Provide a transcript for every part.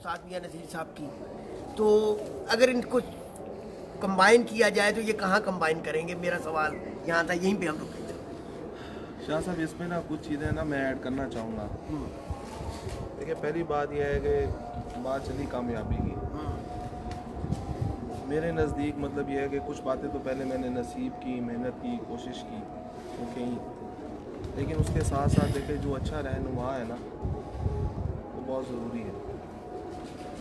उस्ताद मियां नज़ीर साहब की, तो अगर इनको कंबाइन किया जाए तो ये कहाँ कंबाइन करेंगे? मेरा सवाल यहाँ था, यहीं पे हम रुके थे। शाह साहब, इसमें ना कुछ चीज़ें ना मैं ऐड करना चाहूँगा। देखिए, पहली बात यह है कि बात चली कामयाबी की। मेरे नज़दीक मतलब यह है कि कुछ बातें तो पहले मैंने नसीब की, मेहनत की, कोशिश की, वो कहीं, लेकिन उसके साथ साथ देखिए जो अच्छा रहनुमा है ना, वो बहुत ज़रूरी है।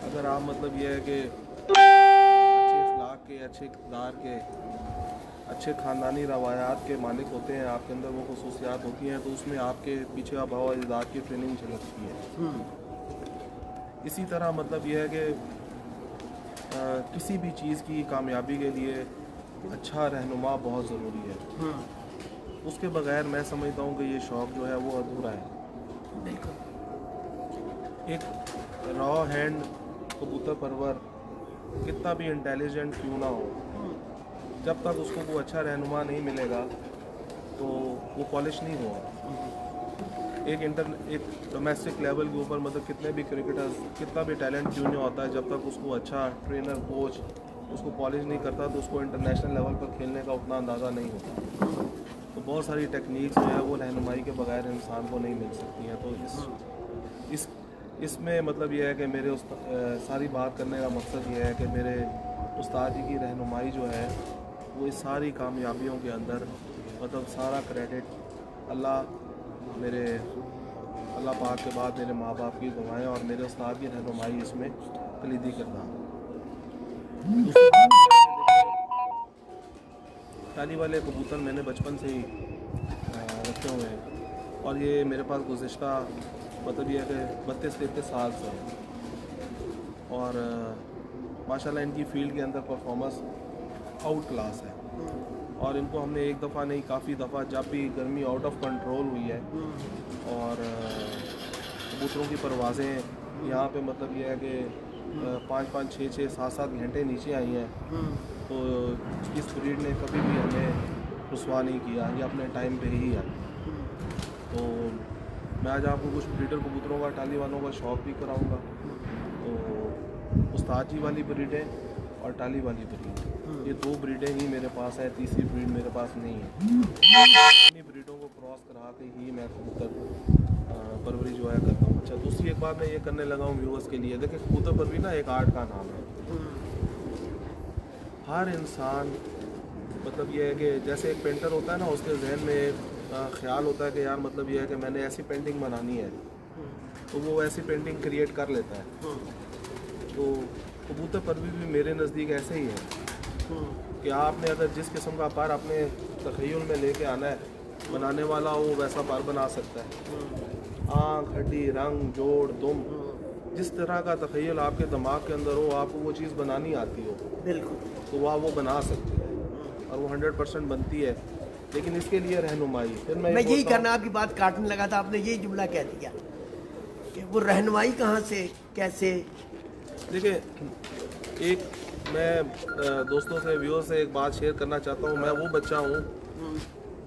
अगर आप मतलब यह है कि अच्छे अखलाक के, अच्छे इक़्तिदार के, अच्छे ख़ानदानी रवायात के मालिक होते हैं, आपके अंदर वो ख़ुसूसियात होती हैं, तो उसमें आपके पीछे आबा व अजदाद की ट्रेनिंग झलकती है। इसी तरह मतलब यह है कि किसी भी चीज़ की कामयाबी के लिए अच्छा रहनुमा बहुत ज़रूरी है। उसके बगैर मैं समझता हूँ कि ये शौक़ जो है वो अधूरा है। बिल्कुल। एक रॉ हैंड कबूतर परवर कितना भी इंटेलिजेंट क्यों ना हो, जब तक उसको वो अच्छा रहनुमा नहीं मिलेगा तो वो पॉलिश नहीं होगा। एक डोमेस्टिक लेवल के ऊपर मतलब कितने भी क्रिकेटर्स, कितना भी टैलेंट क्यों नहीं होता है, जब तक उसको अच्छा ट्रेनर, कोच उसको पॉलिश नहीं करता तो उसको इंटरनेशनल लेवल पर खेलने का उतना अंदाज़ा नहीं होता। तो बहुत सारी टेक्निक्स जो है वो रहनुमाई के बगैर इंसान को नहीं मिल सकती हैं। तो इसमें मतलब यह है कि मेरे सारी बात करने का मकसद ये है कि मेरे उस्ताद जी की रहनुमाई जो है वो इस सारी कामयाबियों के अंदर मतलब सारा क्रेडिट अल्लाह पाक के बाद मेरे माँ बाप की दुआएं और मेरे उस्ताद की रहनुमाई इसमें कलीदी किरदार। टाली वाले कबूतर मैंने बचपन से ही रखे हुए हैं और ये मेरे पास गुज़िश्ता मतलब ये है कि 32-33 साल से है और माशाल्लाह इनकी फील्ड के अंदर परफॉर्मेंस आउट क्लास है। और इनको हमने एक दफ़ा नहीं काफ़ी दफ़ा, जब भी गर्मी आउट ऑफ कंट्रोल हुई है और कबूतरों की परवाज़ें यहाँ पे मतलब ये है कि 5-5, 6-6, 7-7 घंटे नीचे आई हैं, तो इस ब्रीड ने कभी भी हमें रुसवा नहीं किया, ये अपने टाइम पे ही है। तो मैं आज आपको कुछ ब्रीडर कबूतरों का, टाली वालों का शौक़ भी कराऊँगा। तो उस्ताद जी वाली ब्रीडें और टाली वाली ब्रीड, ये 2 ब्रीडें ही मेरे पास है, तीसरी ब्रीड मेरे पास नहीं है। इन्हीं ब्रीडों को क्रॉस करा के ही मैं कबूतर परवरी जो है करता हूँ। अच्छा, दूसरी एक बात मैं ये करने लगा हूँ व्यूअर्स के लिए, देखिए कबूतर परवरी ना एक आर्ट का नाम है। हर इंसान मतलब ये है कि जैसे एक पेंटर होता है ना, उसके जहन में एक ख्याल होता है कि यार मतलब ये है कि मैंने ऐसी पेंटिंग बनानी है, तो वो ऐसी पेंटिंग क्रिएट कर लेता है। तो कबूतर परवरी भी मेरे नज़दीक ऐसे ही है कि आपने अगर जिस किस्म का पर अपने तख़य्युल में लेके आना है, बनाने वाला वो वैसा पर बना सकता है। आँख, हड्डी, रंग, जोड़, दुम, जिस तरह का तख़य्युल आपके दिमाग के अंदर हो, आपको वो चीज़ बनानी आती हो, बिल्कुल, तो वो बना सकते हैं और वो 100% बनती है। लेकिन इसके लिए रहनुमाई, फिर मैं यही करना, आपकी बात काटने लगा था, आपने यही जुमला कह दिया कि वो रहनुमाई कहाँ से, कैसे? देखिए, एक मैं दोस्तों से, व्यूअर्स से एक बात शेयर करना चाहता हूँ। मैं वो बच्चा हूँ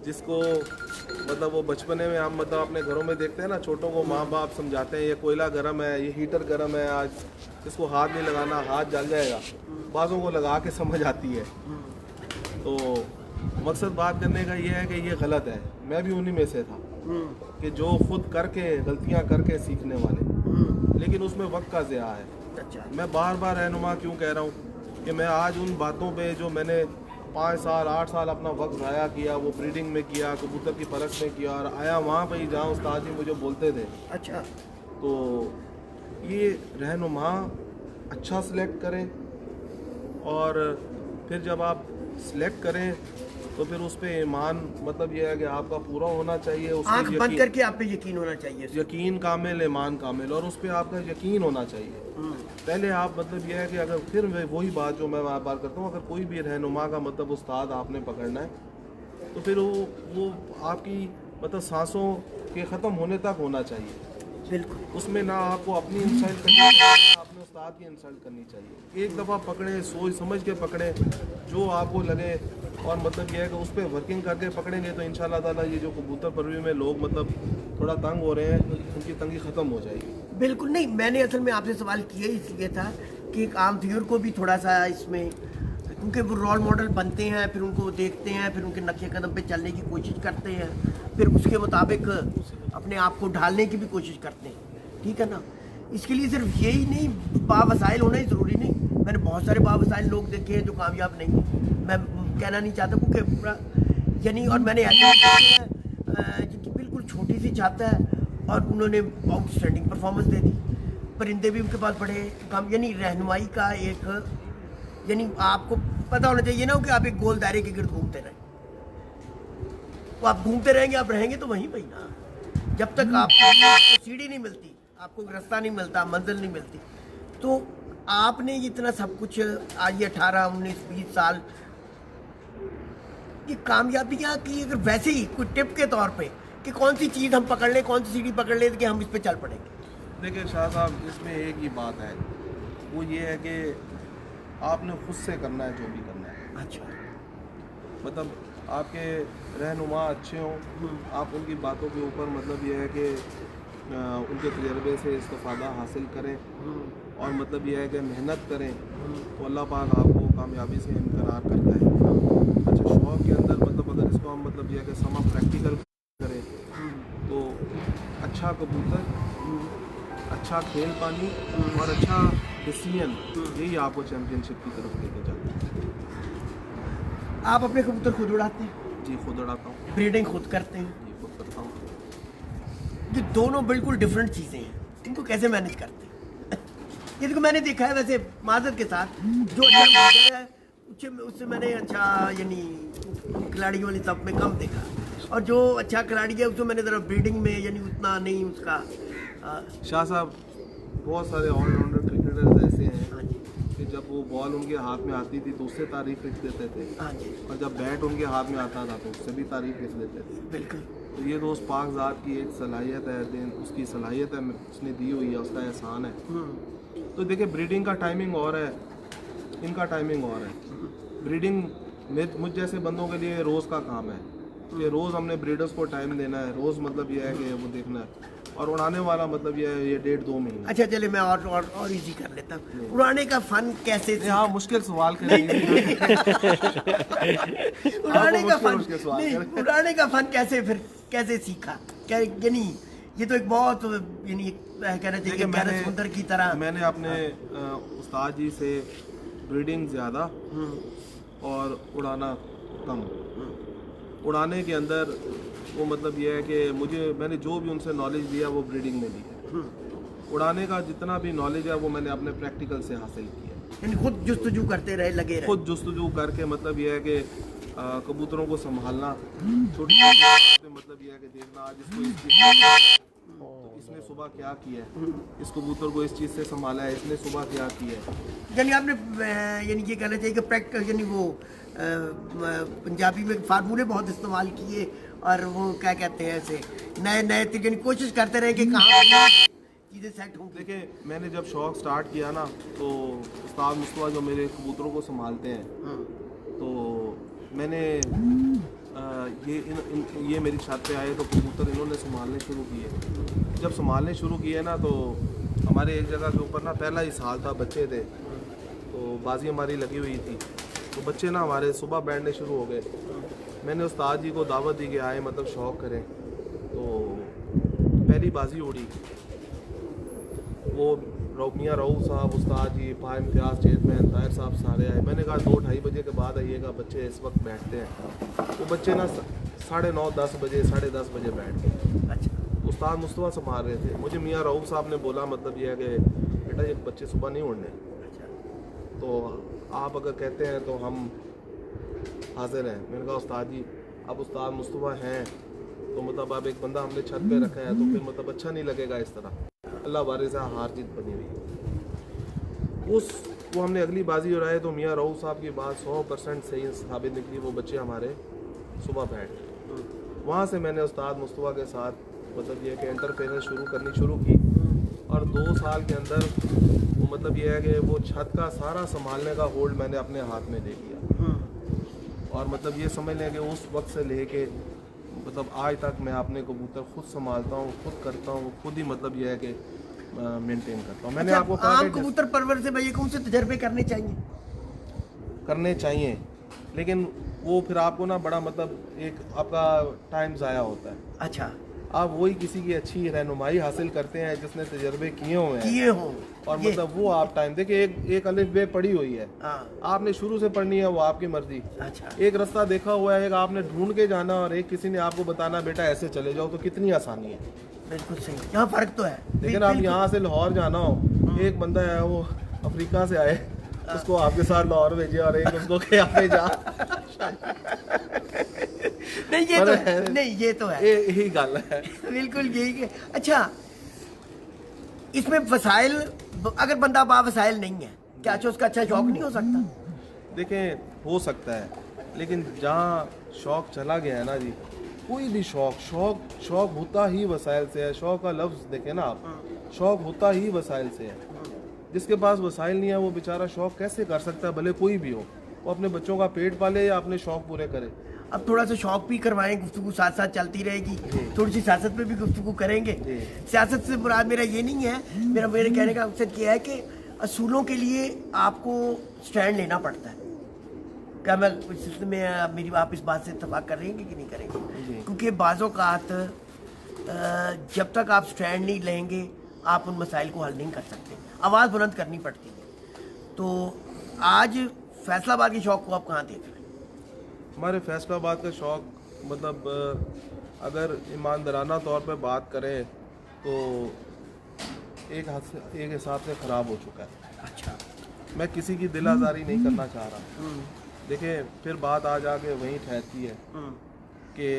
जिसको मतलब वो बचपने में हम मतलब अपने घरों में देखते हैं ना, छोटों को माँ बाप समझाते हैं ये कोयला गर्म है, ये हीटर गर्म है, आज इसको हाथ नहीं लगाना, हाथ जल जाएगा। बाज़ों को लगा के समझ आती है। तो मकसद बात करने का ये है कि ये गलत है। मैं भी उन्हीं में से था कि जो खुद करके गलतियाँ करके सीखने वाले, लेकिन उसमें वक्त का ज़िया है। अच्छा, मैं बार बार रहनुमा क्यों कह रहा हूँ कि मैं आज उन बातों पे जो मैंने 5 साल 8 साल अपना वक्त ज़ाया किया, वो ब्रीडिंग में किया, कबूतर की परख में किया, और आया वहाँ पर ही जहाँ उस्ताद जी मुझे बोलते थे। अच्छा, तो ये रहनुमा अच्छा सिलेक्ट करें और फिर जब आप सिलेक्ट करें तो फिर उस पर ईमान मतलब ये है कि आपका पूरा होना चाहिए, आँख उसकी बंद करके आप पे यकीन होना चाहिए। यकीन कामिल, ईमान कामिल, और उस पर आपका यकीन होना चाहिए। पहले आप मतलब यह है कि अगर फिर वही बात जो मैं बार करता हूँ, अगर कोई भी रहनुमा का मतलब उस्ताद आपने पकड़ना है तो फिर वो आपकी मतलब सांसों के ख़त्म होने तक होना चाहिए। बिल्कुल, उसमें ना आपको अपनी इंसल्ट करनी चाहिए, ना अपने उस्ताद की इंसल्ट करनी चाहिए। एक दफ़ा पकड़ें, सोच समझ के पकड़ें, जो आपको लगे, और मतलब यह है कि उस पर वर्किंग करके पकड़ेंगे तो इंशाल्लाह ताला ये जो कबूतर परवरी में लोग मतलब थोड़ा तंग हो रहे हैं, उनकी तंगी ख़त्म हो जाएगी। बिल्कुल नहीं, मैंने असल में आपसे सवाल किया ही इसलिए था कि एक आम व्यूअर को भी थोड़ा सा इसमें, क्योंकि वो रोल मॉडल बनते हैं, फिर उनको देखते हैं, फिर उनके नक्शे कदम पे चलने की कोशिश करते हैं, फिर उसके मुताबिक अपने आप को ढालने की भी कोशिश करते हैं, ठीक है ना। इसके लिए सिर्फ यही नहीं, बावसाइल होना ही ज़रूरी नहीं। मैंने बहुत सारे बावसाइल लोग देखे हैं जो कामयाब नहीं हैं, मैं कहना नहीं चाहता क्योंकि पूरा यानी, और मैंने ऐसे देखे हैं जिनकी बिल्कुल छोटी सी छत है और उन्होंने आउटस्टैंडिंग परफॉर्मेंस दे दी। परिंदे भी उनके पास बड़े कम, यानी रहनुमाई का एक, यानी आपको पता होना चाहिए ना कि आप एक गोल दायरे के गिर्द घूमते रहें, तो आप घूमते रहेंगे, आप रहेंगे तो वहीं वहीं ना। जब तक आपको सीढ़ी नहीं मिलती, आपको रास्ता नहीं मिलता, मंजिल नहीं मिलती, तो आपने इतना सब कुछ आज ये 18, 19, 20 साल ये कामयाबियाँ की, अगर वैसे ही कोई टिप के तौर पे कि कौन सी चीज़ हम पकड़ लें, कौन सी सीढ़ी पकड़ लें कि हम इस पे चल पड़ेंगे। देखिए शाह साहब, इसमें एक ही बात है, वो ये है कि आपने खुद से करना है जो भी करना है। अच्छा, मतलब आपके रहनुमा अच्छे हों, आप उनकी बातों के ऊपर मतलब ये है कि उनके तजर्बे से इस्तिफ़ादा हासिल करें और मतलब ये है कि मेहनत करें तो अल्लाह पाक आपको कामयाबी से इनकरार करता है। अच्छा, शौक़ के अंदर मतलब अगर इसको हम मतलब ये है कि समा प्रैक्टिकल करें तो अच्छा कबूतर, अच्छा खेल पानी और अच्छा डिसीजन, यही आपको चैम्पियनशिप की तरफ लेके जाता है। आप अपने कबूतर खुद उड़ाते हैं? जी, खुद उड़ाता हूँ। ब्रीडिंग खुद करते हैं? जी, खुद करता हूँ। ये दोनों बिल्कुल डिफरेंट चीज़ें हैं, इनको कैसे मैनेज करते हैं? ये देखो, मैंने देखा है वैसे माजर के साथ जो अच्छा ब्रीडर है उससे मैंने अच्छा यानी खिलाड़ियों वाली सब में कम देखा, और जो अच्छा खिलाड़ी है उसको मैंने ज़रा ब्रीडिंग में यानी उतना नहीं उसका। शाह साहब, बहुत सारे ऑलराउंडर क्रिकेटर्स ऐसे हैं हाँ जी, कि जब वो बॉल उनके हाथ में आती थी तो उससे तारीफ लिख देते थे, हाँ जी, और जब बैट उनके हाथ में आता था तो उससे भी तारीफ लिख देते थे। बिल्कुल। तो ये तो उस पाक ज़ात की एक सलाहियत है, उसकी सलाहियत है, उसने दी हुई है, उसका एहसान है। तो देखिए, ब्रीडिंग का टाइमिंग और है, इनका टाइमिंग और है। ब्रीडिंग मुझ जैसे बंदों के लिए रोज़ का काम है कि रोज़ हमने ब्रीडर्स को टाइम देना है, रोज़ मतलब यह है कि वो देखना है, और उड़ाने वाला मतलब ये 1.5-2 महीने। अच्छा चले, मैं और इजी कर लेता हूँ। उड़ाने का फन कैसे सीखा? हाँ, मुश्किल सवाल करेंगे। उड़ाने का फन कैसे सीखा? क्या यानी ये तो एक बहुत यानी कहना चाहिए गहरे समुद्र की तरह। मैंने अपने उस्ताद जी से ब्रीडिंग ज़्यादा और उड़ाना कम। उड़ाने के अंदर वो मतलब ये है कि मैंने जो भी उनसे नॉलेज लिया वो ब्रीडिंग में ली है। उड़ाने का जितना भी नॉलेज है वो मैंने अपने प्रैक्टिकल से हासिल किया। यानी खुद जुस्तजू करते रहे, लगे रहे। खुद जुस्तजू करके मतलब ये है कि कबूतरों को संभालना, छोटी बात में मतलब ये है कि देखना आज इसको तो इसने सुबह क्या किया है, इस कबूतर को इस चीज़ से संभाला है, इसने सुबह क्या किया है। यानी आपने यानी ये कहना चाहिए कि प्रैक्टिस, यानी वो पंजाबी में फार्मूले बहुत इस्तेमाल किए, और वो क्या कहते हैं ऐसे नए यानी कोशिश करते रहे कि कहाँ चीज़ें सेट हों। देखिए, मैंने जब शौक़ स्टार्ट किया ना तो उस्ताद मुस्तफा जो मेरे कबूतरों को संभालते हैं, तो मैंने ये मेरी छत पे आए तो कबूतर इन्होंने संभालने शुरू किए। जब संभालने शुरू किए ना तो हमारे एक जगह के ऊपर ना पहला ही साल था, बच्चे थे, तो बाजी हमारी लगी हुई थी, तो बच्चे ना हमारे सुबह बैठने शुरू हो गए। मैंने उस्ताद जी को दावत दी कि आए मतलब शौक़ करें, तो पहली बाजी उड़ी, वो मियाँ रऊफ़ साहब, उस्ताद जी, पा इम्तियाज़, चेयरमैन ताहिर साहब सारे आए। मैंने कहा 2-2:30 बजे के बाद आइएगा, बच्चे इस वक्त बैठते हैं। वो बच्चे ना 9:30, 10 बजे, 10:30 बजे बैठ गए। अच्छा, उस्ताद मुस्तफा संभाल रहे थे। मुझे मियाँ रऊफ़ साहब ने बोला मतलब ये है कि बेटा ये बच्चे सुबह नहीं उड़ने, तो आप अगर कहते हैं तो हम हाजिर हैं। मैंने कहा उस्ताद जी, अब उस्ताद मुस्तफा हैं तो मतलब अब एक बंदा हमने छत पे रखा है तो फिर मतलब अच्छा नहीं लगेगा इस तरह। अल्लाह बारे से हार जीत बनी हुई। वो हमने अगली बाजी उड़ाई तो मियाँ रऊफ़ साहब की बात 100% सही साबित निकली। वो बच्चे हमारे सुबह बैठ गए। वहाँ से मैंने उस्ताद मुस्तफा के साथ मतलब ये कि इंटरफेरेंस शुरू की, और 2 साल के अंदर वो मतलब ये है कि वो छत का सारा संभालने का होल्ड मैंने अपने हाथ में ले लिया। और मतलब ये समझ लें कि उस वक्त से ले के मतलब आज तक मैं अपने कबूतर खुद संभालता हूँ, खुद करता हूँ, खुद ही मतलब ये है कि मेंटेन करता हूँ। मैंने अच्छा, आपको कहा आम कि कबूतर परवर से भैया कौन से तजर्बे करने चाहिए? करने चाहिए, लेकिन वो फिर आपको ना बड़ा मतलब एक आपका टाइम ज़ाया होता है। अच्छा, आप वही किसी की अच्छी रहनुमाई हासिल करते हैं जिसने तजर्बे किए हुए हैं, किए हो और ये। मतलब वो आप टाइम देखिए, एक अलिफ बे पड़ी हुई है, हाँ, आपने शुरू से पढ़नी है, वो आपकी मर्जी। अच्छा, एक रास्ता देखा हुआ है, एक आपने ढूंढ के जाना, और एक किसी ने आपको बताना बेटा ऐसे चले जाओ, तो कितनी आसानी है। बिल्कुल सही, यहाँ फर्क तो है। लेकिन आप बिल्कुल। यहाँ से लाहौर जाना हो, एक बंदा है वो अफ्रीका से आए, उसको आपके साथ लाहौर भेजे, और एक उसको के आप पे जा नहीं ये तो है, नहीं ये तो है, यही गल है। बिल्कुल यही है। अच्छा, इसमें वसाइल, अगर बंदा बावसाइल नहीं है, क्या अच्छा उसका अच्छा शौक नहीं हो सकता? देखें, हो सकता है, लेकिन जहाँ शौक चला गया है ना जी, कोई भी शौक होता ही वसाइल से है। शौक का लफ्ज़ देखें ना आप, शौक होता ही वसाइल से है। जिसके पास वसाइल नहीं है वो बेचारा शौक कैसे कर सकता है, भले कोई भी हो। वो अपने बच्चों का पेट पाले या अपने शौक पूरे करे। अब थोड़ा सा शौक भी करवाएं, गुफ्तगू साथ साथ चलती रहेगी, थोड़ी सी सियासत पे भी गुफ्तगू करेंगे। सियासत से मुराद मेरा ये नहीं है, मेरे कहने का मकसद ये है कि असूलों के लिए आपको स्टैंड लेना पड़ता है। क्या मैं इस सिलसिले में मेरी आप इस बात से इत्तेफाक करेंगे कि नहीं करेंगे? क्योंकि बाज़-औक़ात जब तक आप स्टैंड नहीं लेंगे आप उन मसाइल को हल नहीं कर सकते, आवाज़ बुलंद करनी पड़ती है। तो आज फैसलाबाद के शौक को आप कहाँ देख रहे हैं? हमारे फैसलाबाद का शौक मतलब अगर ईमानदाराना तौर पे बात करें तो एक हिसाब से ख़राब हो चुका है। अच्छा, मैं किसी की दिल आज़ारी नहीं करना चाह रहा। देखिए, फिर बात आ जाके वहीं ठहरती है कि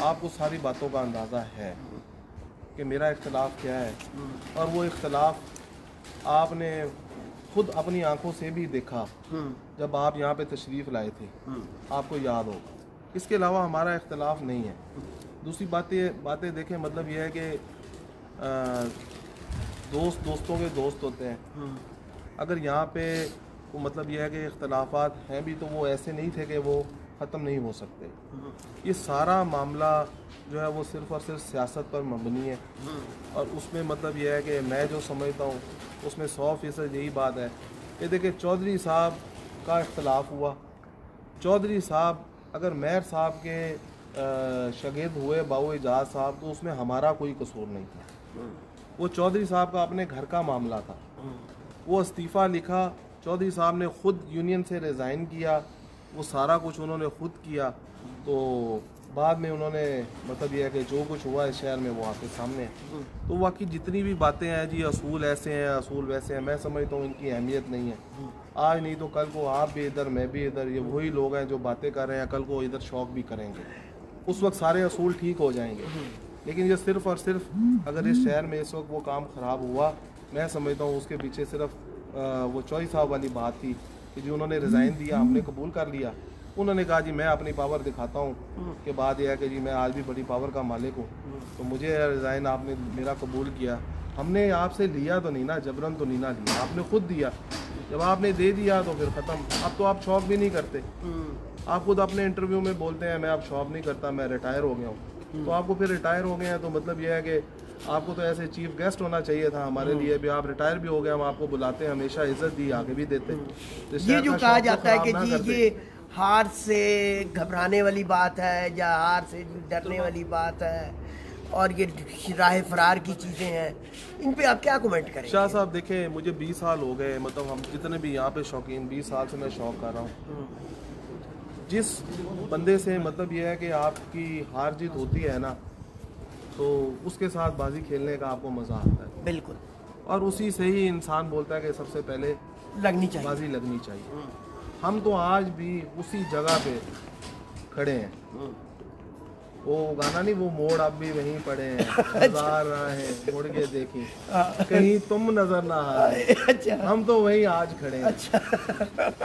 आपको सारी बातों का अंदाज़ा है कि मेरा इख्तलाफ क्या है, और वो इख्तलाफ आपने खुद अपनी आंखों से भी देखा जब आप यहाँ पे तशरीफ़ लाए थे, आपको याद हो। इसके अलावा हमारा इख्तलाफ नहीं है। दूसरी बातें देखें, मतलब यह है कि दोस्तों के दोस्त होते हैं। अगर यहाँ पे वो मतलब यह है कि इख्तलाफात हैं भी, तो वो ऐसे नहीं थे कि वो ख़त्म नहीं हो सकते। ये सारा मामला जो है वो सिर्फ़ और सिर्फ सियासत पर मबनी है, और उसमें मतलब यह है कि मैं जो समझता हूँ उसमें 100% यही बात है कि देखिए, चौधरी साहब का इख्तलाफ हुआ। चौधरी साहब अगर मेयर साहब के शागिर्द हुए बाऊ एजाज साहब, तो उसमें हमारा कोई कसूर नहीं था। वो चौधरी साहब का अपने घर का मामला था। वो इस्तीफ़ा लिखा, चौधरी साहब ने ख़ुद यूनियन से रिज़ाइन किया, वो सारा कुछ उन्होंने ख़ुद किया। तो बाद में उन्होंने मतलब यह है कि जो कुछ हुआ इस शहर में वो आपके सामने है। तो वाकई जितनी भी बातें हैं जी, असूल ऐसे हैं, असूल वैसे हैं, मैं समझता हूँ इनकी अहमियत नहीं है। आज नहीं तो कल को आप भी इधर, मैं भी इधर, ये वही लोग हैं जो बातें कर रहे हैं, कल को इधर शौक भी करेंगे। उस वक्त सारे असूल ठीक हो जाएंगे। लेकिन ये सिर्फ़ और सिर्फ अगर इस शहर में इस वक्त वो काम ख़राब हुआ, मैं समझता हूँ उसके पीछे सिर्फ वो चौधरी साहब वाली बात थी कि जो उन्होंने रिज़ाइन दिया, हमने कबूल कर लिया। उन्होंने कहा जी मैं अपनी पावर दिखाता हूँ कि बात यह है कि जी मैं आज भी बड़ी पावर का मालिक हूँ, तो मुझे रिज़ाइन आपने मेरा कबूल किया। हमने आपसे लिया तो नहीं ना, जबरन तो नहीं ना लिया, आपने खुद दिया। जब आपने दे दिया तो फिर ख़त्म। अब तो आप शौक भी नहीं करते। आप खुद अपने इंटरव्यू में बोलते हैं मैं अब शौक नहीं करता, मैं रिटायर हो गया हूँ। तो आपको फिर रिटायर हो गए हैं तो मतलब यह है कि आपको तो ऐसे चीफ गेस्ट होना चाहिए था हमारे लिए भी। आप रिटायर भी हो गए, हम आपको बुलाते हैं, हमेशा इज्जत दी, आगे भी देते। ये जो कहा जाता है कि जी ये हार से घबराने वाली बात है या हार से डरने वाली बात है और ये राह फरार की चीज़ें हैं, इन पे आप क्या कमेंट करेंगे? शाह साहब देखें, मुझे 20 साल हो गए, मतलब हम जितने भी यहाँ पे शौकीन, 20 साल से मैं शौक कर रहा हूँ। जिस बंदे से मतलब ये है कि आपकी हार जीत होती है ना, तो उसके साथ बाजी खेलने का आपको मज़ा आता है। बिल्कुल। और उसी से ही इंसान बोलता है कि सबसे पहले लगनी चाहिए, बाजी लगनी चाहिए। हम तो आज भी उसी जगह पे खड़े हैं। वो गाना नहीं, वो मोड़ अब भी वहीं पड़े हैं, हजार राहें मुड़ के देखी कहीं तुम नजर ना आए। अच्छा, हम तो वहीं आज खड़े हैं। अच्छा,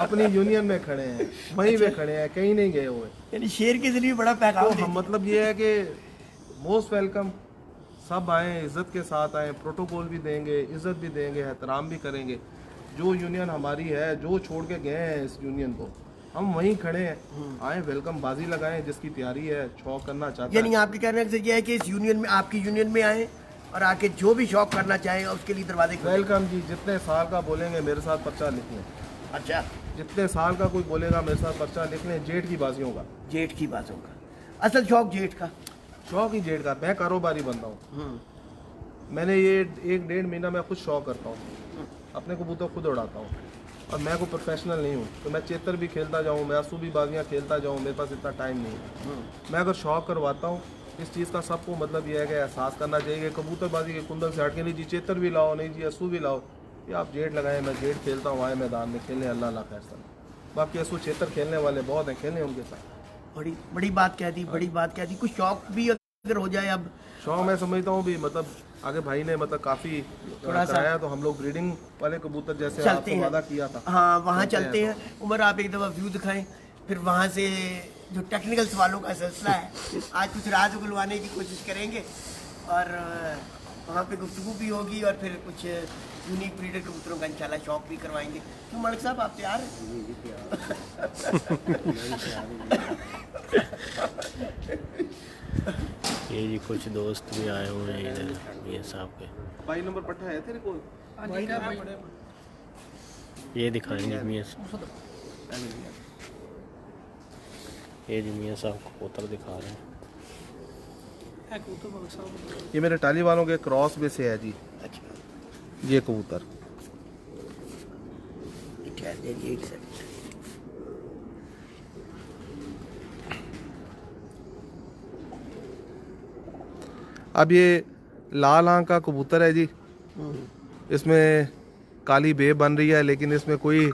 अपनी यूनियन में खड़े हैं, वहीं पे खड़े हैं, कहीं नहीं गए हुए। यानी शेर के जरिए बड़ा पैगाम तो हम मतलब ये है कि मोस्ट वेलकम, सब आएँ, इज़्ज़त के साथ आएँ, प्रोटोकॉल भी देंगे, इज़्ज़त भी देंगे, एहतराम भी करेंगे। जो यूनियन हमारी है, जो छोड़ के गए हैं इस यूनियन को, हम वहीं खड़े हैं, आए वेलकम बाजी लगाएं, जिसकी तैयारी है शौक करना चाहता यानी है। आपके कहने से ये है कि इस यूनियन में, आपकी यूनियन में आए और आके जो भी शौक करना चाहें उसके लिए दरवाजे खुले। वेलकम जी, जितने साल का बोलेंगे मेरे साथ पर्चा लिख लें। अच्छा, जितने साल का कोई बोलेगा मेरे साथ पर्चा लिख लें, जेठ की बाजियों का। जेठ की बातों का असल शौक जेठ का। शौक ही जेठ का। मैं कारोबारी बंदा हूँ, मैंने ये 1-1.5 महीना मैं खुद शौक करता हूँ, अपने कबूतर खुद उड़ाता हूँ, और मैं कोई प्रोफेशनल नहीं हूँ। तो मैं चेतर भी खेलता जाऊँ, मैं आंसू भी बाजियाँ खेलता जाऊँ, मेरे पास इतना टाइम नहीं है। मैं अगर शौक करवाता हूँ, इस चीज़ का सबको मतलब यह है कि एहसास करना चाहिए कि कबूतरबाजी के कुंदन से हट के नहीं जी चेतर भी लाओ, नहीं जी आंसू भी लाओ, ये आप जेठ लगाएं, मैं जेठ खेलता हूँ, आए मैदान में खेलने, अल्लाह अल्लाह फैसला। बाकी आंसू चेतर खेलने वाले बहुत हैं, खेलें उनके साथ। बड़ी बड़ी बात कह दी, बड़ी बात कह दी। कुछ शौक भी अगर हो जाए अब, शौक मैं समझता हूँ भी, मतलब आगे भाई ने मतलब काफ़ी थोड़ा सा कराया, तो हम लोग ब्रीडिंग वाले कबूतर जैसे चलते आपसे हैं, वादा किया था, हाँ वहाँ चलते चलते हैं। हैं। उमर आप एक दफ़ा व्यू दिखाएं, फिर वहाँ से जो टेक्निकल सवालों का सिलसिला है आज कुछ राज उगलवाने की कोशिश करेंगे, और वहाँ पे गुफ्तगू भी होगी, और फिर कुछ यूनिक ब्रीडर कबूतरों का इंशाल्लाह शौक भी करवाएंगे। तो मलिक साहब आप तैयार ये जी कुछ दोस्त भी आए हुए हैं इधर ये साहब के। भाई नंबर पट्टा है तेरे को? ये दिखाएंगे मियाँ ये जी मियाँ साहब कबूतर दिखा रहे हैं। ये मेरे टाली वालों के क्रॉस में से है जी। अच्छा, ये कबूतर ठहर जाइए एक सेकंड। अब ये लाल आंख का कबूतर है जी, इसमें काली बे बन रही है, लेकिन इसमें कोई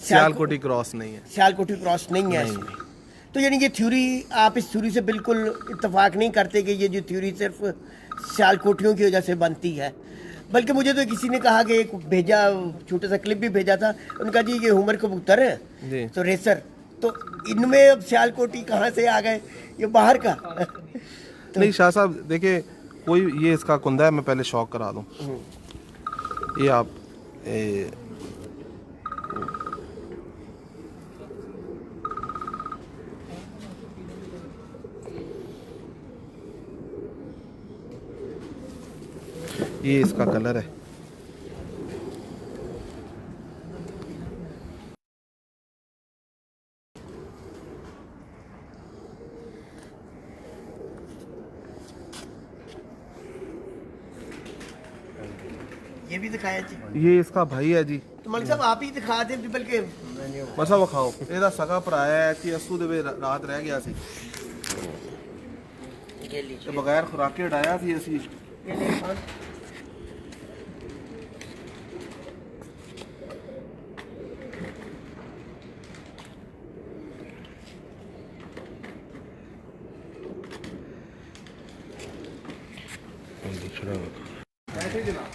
सियालकोटी क्रॉस नहीं है। सियालकोटी क्रॉस नहीं है इसमें। तो यानी ये थ्योरी, आप इस थ्योरी से बिल्कुल इत्तेफाक नहीं करते कि ये जो थ्योरी सिर्फ सियालकोटियों की वजह से बनती है, बल्कि मुझे तो किसी ने कहा कि एक भेजा, छोटा सा क्लिप भी भेजा था, उनका जी ये हुमर कबूतर है जी। तो रेसर, तो इनमें अब सियालकोटी कहाँ से आ गए, ये बाहर का नहीं शाह साहब देखिए, कोई ये इसका कुंदा है, मैं पहले शौक करा दूं। ये आप ये इसका कलर है। ये भी दिखाया जी। ये इसका भाई है जी। तो मलिक साहब आप ही दिखा दें, बल्कि मसा विखाओ, ਇਹਦਾ ਸਗਾ ਭਰਾ ਹੈ ਕਿ ਅਸੂ ਦੇ ਵੇ ਰਾਤ ਰਹਿ ਗਿਆ ਸੀ ये लीजिए, ਤੇ ਬਗੈਰ ਖੁਰਾਕੇ ਡਾਇਆ ਸੀ ਅਸੀਂ। ये ले खान। ऐसे जनाब,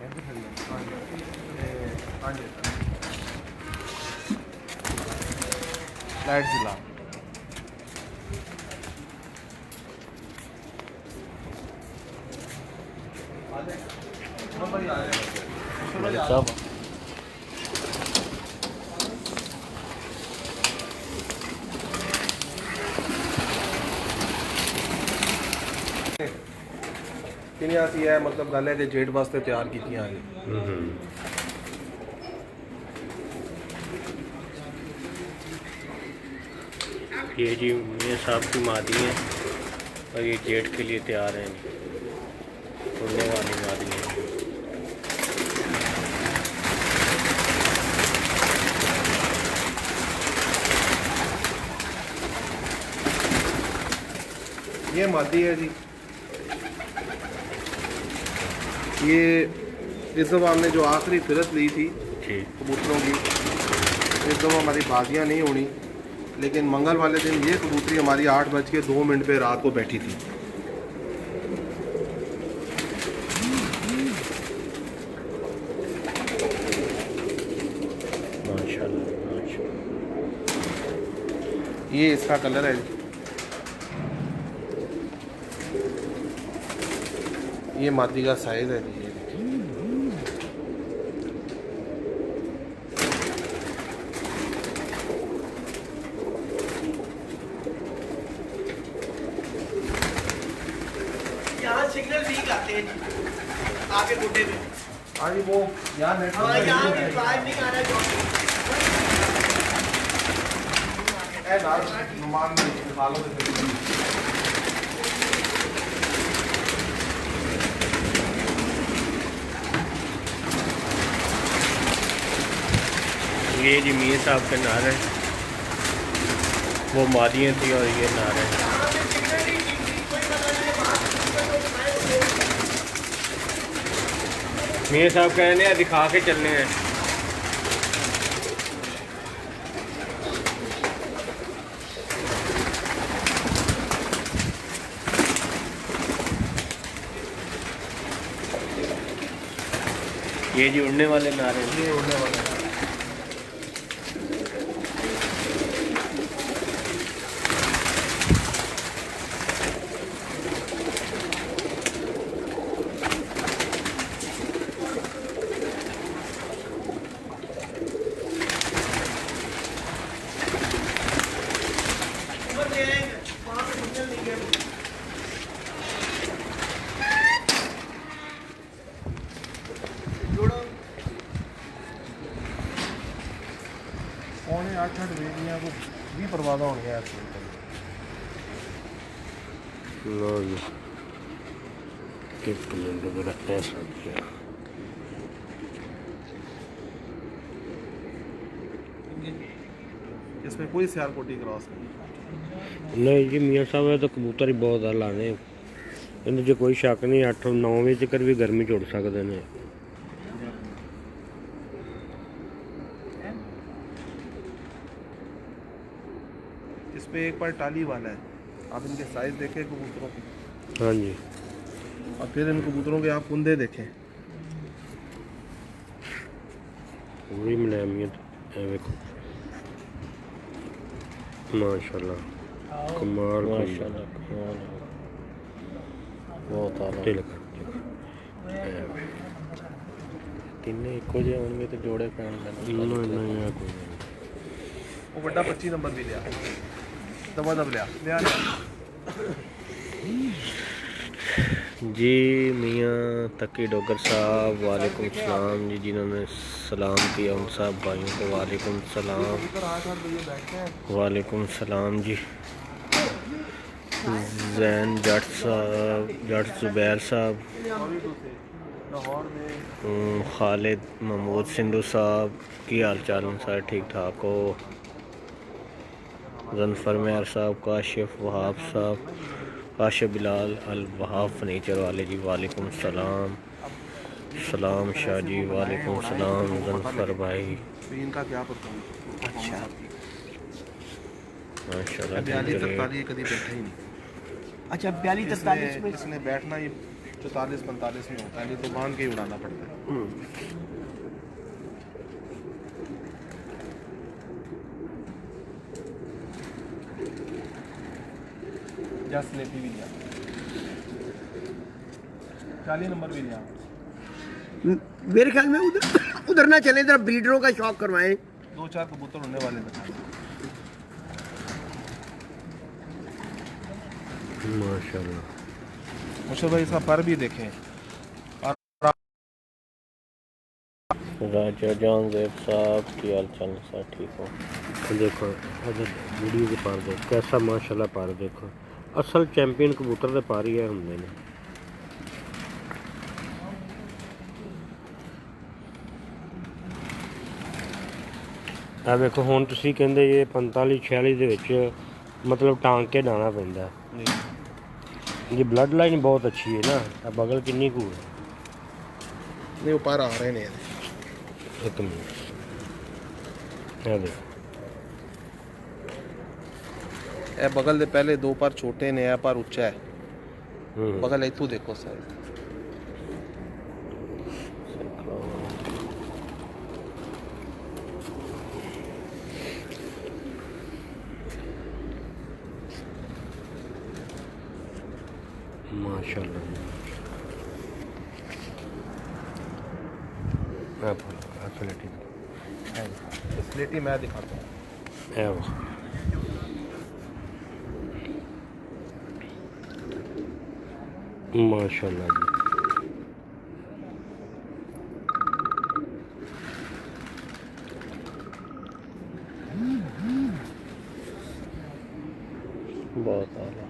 ऐसे खड़ी है। लाइट जला। मलिक साहब ਕਿੰਨੀਆਂ ਸੀ ਹੈ, ਮਤਲਬ ਗੱਲ ਹੈ ਕਿ ਜੇਡ ਵਾਸਤੇ ਤਿਆਰ ਕੀਤੀਆਂ ਹੈ। ये जी मियाँ साहब की मादी है और ये जेठ के लिए तैयार हैं, उड़ने वाली मादी है। ये मादी है जी। ये इस दफ़ा हमने जो आखिरी फिरत ली थी जी कबूतरों की, इस दफ़ा हमारी बाजियाँ नहीं होनी, लेकिन मंगल वाले दिन ये कबूतरी हमारी 8:02 पे रात को बैठी थी। माशाल्लाह माशाल्लाह। ये इसका कलर है। ये मादी का साइज है जी। तेज आगे गुड्डे में। हाँ जी, वो यहाँ नेट हाँ यहाँ भी बाहर नहीं आ रहा है नुमान हालों में ये जी मियाँ साहब के नारे हैं, वो मादियाँ थी और ये नारे हैं। मियाँ साहब कह रहे हैं दिखा के चलने हैं। ये जी उड़ने वाले नारे हैं। ये उड़ने वाले हैं। पौने 8 बेटियाँ को भी परवादा हो गया। लो जी गिफ्ट में मेरा पैसा दिया। इसमें कोई सियालकोटी क्रॉस नहीं जी मियाँ साहब है तो कबूतर ही बहुत है लाने, इन्हें जो कोई शक नहीं। 8-9 बजे तक भी गर्मी च उड़ सकते हैं। इस पे एक बार टाली वाला है, आप इनके साइज देखें कबूतरों के, हाँ जी, और फिर इन कबूतरों के आप कुंदे देखें। पूरी मनामियत है, देखो माशाल्लाह कमाल माशाल्लाह कमाल बहुत आला तिलक तीन एको जे होंगे तो जोड़े पैन नहीं है कोई वो बड़ा 25 नंबर भी लिया, दबा दब लिया जी। मियाँ तकी डोगर साहब वालेकुम सलाम जी, जिन्होंने सलाम किया उन सब भाइयों को वालेकुम सलाम। वालेकुम सलाम जी। जैन जट साहब, जट जुबैर साहब, खालिद महमूद सिंधु साहब की हाल चाल हैं सर, ठीक ठाक हो? जनफर मेहर साहब, काशिफ वहाब साहब, काशिफ बिलाल अल वहाब फर्नीचर वाले जी वालेकुम सलाम। सलाम शाह जी वालेकुम सलाम। जनफर भाई इनका क्या पता। अच्छा माशाल्लाह कभी बैठा ही नहीं। अच्छा 42-43 में इसने बैठना ही 44-45 में होता है, नहीं तो बांध के ही उड़ाना पड़ता है। स्लेटी भी लिया, 40 नंबर भी लिया। मेरे ख्याल में उधर ना चले, जरा ब्रीडरों का शौक करवाएं। 2-4 कबूतर उड़ने वाले बता माशाल्लाह। मुझे भाई इसका पर भी देखें। राजा जान जेब साहब की हाल चाल सर, ठीक हो? देखो वीडियो के पार देखो कैसा माशाल्लाह पार देखो, असल चैंपियन कबूतर दे पार ही है होंगे ने। आ देखो हुण तुसीं कहंदे ये 45-46 दे विच मतलब टांग के डाना पैंदा। ये ब्लड लाइन बहुत अच्छी है ना, बगल किन्नी कू है? नहीं वो पर आ रहे ने। एक मिनट है देखो, ए बगल दे पहले 2 पर छोटे ने, ए पर ऊंचा है। बगल इतू देखो सर, माशाल्लाह। स्लेटी मैं दिखाता हूँ। माशाल्लाह जी। बहुत आला।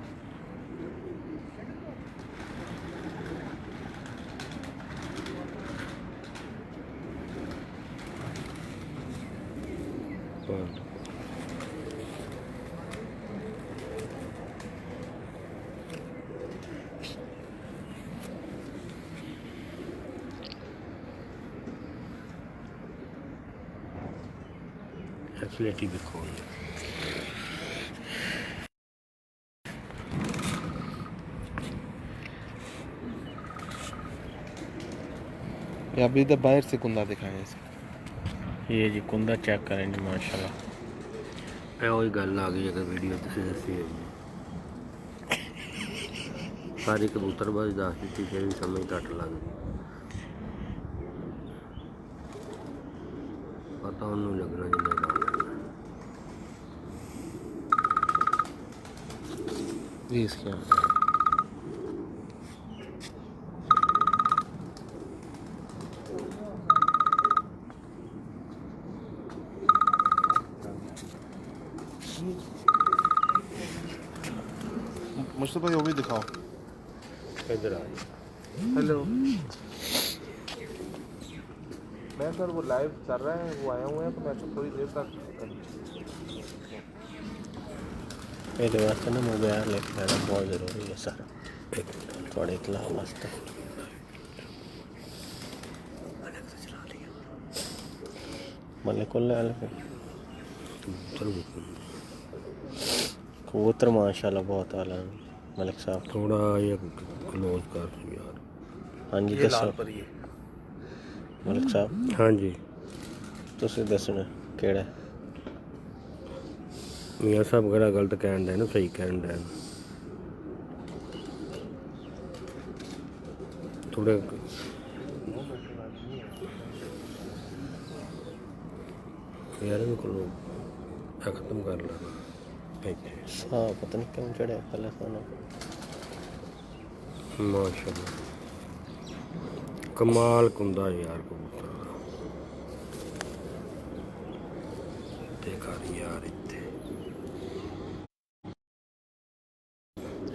फैसिलिटी भी खोल या अभी तो बाहर से कुंदा दिखाएं इसका। ये जी कुंदा चेक करें जी माशाल्लाह। ਇਹ ਉਹੀ ਗੱਲ ਆ ਗਈ ਅਗਰ ਵੀਡੀਓ ਤੁਸੀਂ ਦੱਸੀ ਹੈ ਜੀ ਸਾਰੀ ਕਬੂਤਰਬਾਜ਼ ਦੱਸ ਦਿੱਤੀ ਫਿਰ ਵੀ ਸਮਝ ਘੱਟ ਲੱਗਦੀ ਪਤਾ ਉਹਨੂੰ ਲੱਗਣਾ ਜਿੰਨਾ ਕੰਮ ये इसके मुस्तफा ये भी दिखाओ। इधर आ हेलो मैं सर वो लाइव चल रहा है, वो आया हुआ है तो मैं थोड़ी देर तक ਇਹਦੇ ਵਾਸਤੇ ਨਾ ਮੋਬਾਈਲ ਲੈ ਕੇ ਆਣਾ ਬਹੁਤ ਜ਼ਰੂਰੀ ਹੈ ਸਰ ਇੱਕ ਤੁਹਾਡੇ ਇਤਲਾਹ ਵਾਸਤੇ ਮਲੇ ਕੋਲ ਲੈ ਲੈ कबूतर माशाल्लाह बहुत आला मलिक साहब थोड़ा ये क्लोज कर यार हाँ जी दसो मलिक साहब हाँ जी तुसीं दसना केड़ा मियाँ साहब केड़ा गलत कहन दे ना सही कहन दे थोड़े यार इनको ख़त्म कर लेना हाँ पता नहीं क्यों चढ़े पहले खाना माशाल्लाह कमाल कुंदा यार कबूतर देखा यार इतने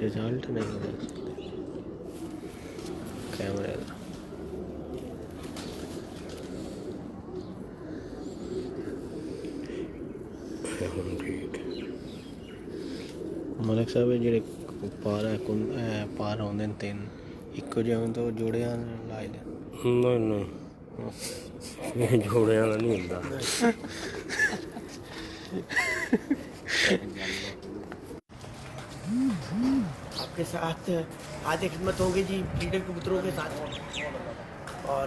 रिजल्ट नहीं देख सकते कैमरे का ठीक मलिक साहब ਜਿਹੜੇ ਪਾਰ ਆਉਂਦੇ ਨੇ ਤਿੰਨ ਇੱਕੋ ਜਿਹੇ ਹੁੰਦੇ ਉਹ ਜੋੜਿਆਂ ਲਾਏ ਦੇ ਨਹੀਂ ਨਹੀਂ ਇਹ ਜੋੜਿਆਂ ਦਾ ਨਹੀਂ ਹੁੰਦਾ आपके साथ आधे खिदमत होगी जी ब्रीडर कबूतरों के साथ और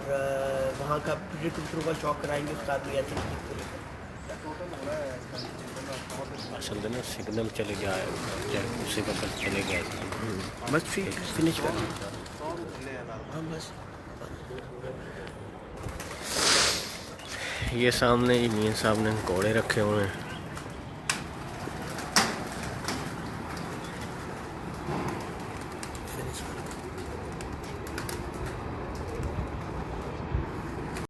वहाँ का ब्रीडर कबूतरों का शौक कराएंगे उसका भी ऐसे असल में सिग्नल चले गया है उसी का पता चले गया बस फिनिश कर हाँ बस ये सामने जी मियाँ साहब ने घोड़े रखे हुए हैं